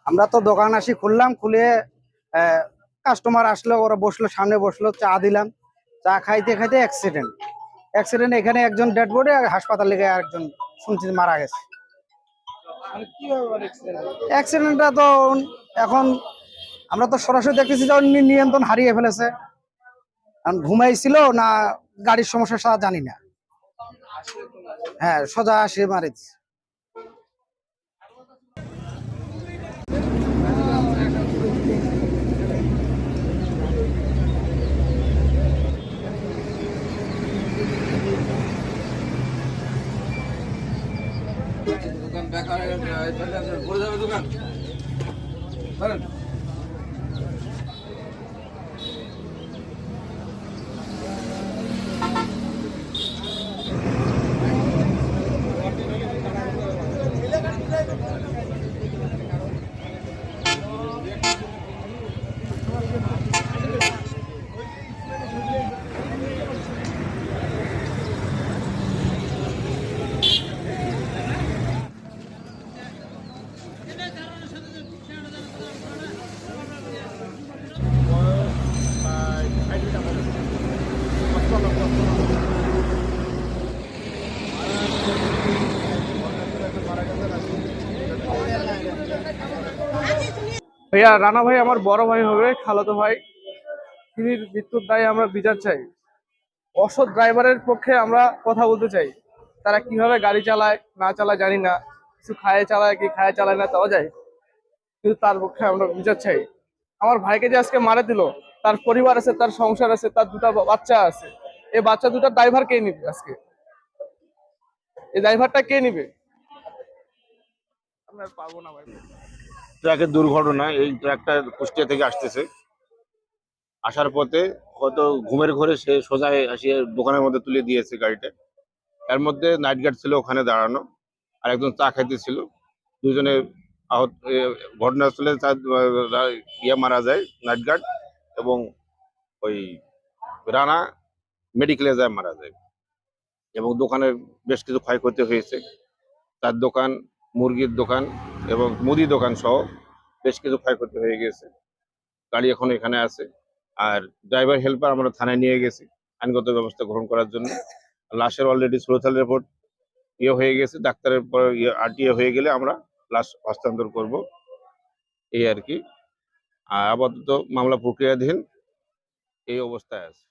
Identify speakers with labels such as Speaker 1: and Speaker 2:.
Speaker 1: আমরা তো দোকান আসি খুললাম, খুলে কাস্টমার আসলো, ওরা বসলো, সামনে বসলো, চা দিলাম। চা খাইতে খাইতে অ্যাক্সিডেন্ট। অ্যাক্সিডেন্ট এখানে একজন ডেড বডি, আর হাসপাতালে লেগে আরেকজন শুনছি মারা গেছে। অ্যাক্সিডেন্টটা তো এখন আমরা তো সরাসরি দেখতেছি যে উনি নিয়ন্ত্রণ হারিয়ে ফেলেছে। কারণ ঘুমাইছিল না গাড়ির সমস্যা সাথে জানি না। হ্যাঁ, সোজা আসে মারিছে।
Speaker 2: দোকান বেকার পড়ে যাবে দোকান।
Speaker 3: ভাইয়া, রানা ভাই আমার বড় ভাই হবে, খালাতো ভাই। তিনি মৃত্যুর দায়ে আমরা বিচার চাই। অসৎ ড্রাইভারের পক্ষে আমরা কথা বলতে চাই। তারা কিভাবে গাড়ি চালায় না চালায় জানি না, কিছু খায় চালায় কি খায় চালায় না তাও যায়, কিন্তু তার পক্ষে আমরা বিচার চাই। আমার ভাইকে যে আজকে মারা দিল, তার পরিবার আছে, তার সংসার আছে, তার দুটা বাচ্চা আছে। এই বাচ্চা দুটার ড্রাইভার কে নিবে? আজকে এই ড্রাইভারটা কে নিবে? আমরা আর পারবো না ভাই।
Speaker 4: ট্রাকের দুর্ঘটনা। এই ট্রাকটা কুষ্টিয়া থেকে আসতেছে, আসার পথে হয়তো ঘুমের ঘরে সে সোজা আসিয়ে দোকানের মধ্যে তুলে দিয়েছে গাড়িটা। এর মধ্যে নাইট গার্ড ছিল ওখানে দাঁড়ানো, আর একজন চা খাইতে ছিল। দুজনে আহত। ঘটনাস্থলে মারা যায় নাইট গার্ড, এবং ওই রানা মেডিকেলে যায় মারা যায়। এবং দোকানের বেশ কিছু ক্ষয়ক্ষতি হয়েছে। তার দোকান, মুরগির দোকান এবং মুদি দোকান সহ বেশ কিছু ক্ষয়ক্ষতি হয়ে গেছে। গাড়ি এখন এখানে আছে। আর ড্রাইভার হেল্পার আমরা থানায় নিয়ে গেছি আইনগত ব্যবস্থা গ্রহণ করার জন্য। লাশের অলরেডি সুরতাল রিপোর্ট হয়ে গেছে, ডাক্তারের পর আরটিএ হয়ে গেলে আমরা লাশ হস্তান্তর করব, এই আর কি। আর আপাতত মামলা প্রক্রিয়াধীন এই অবস্থায় আছে।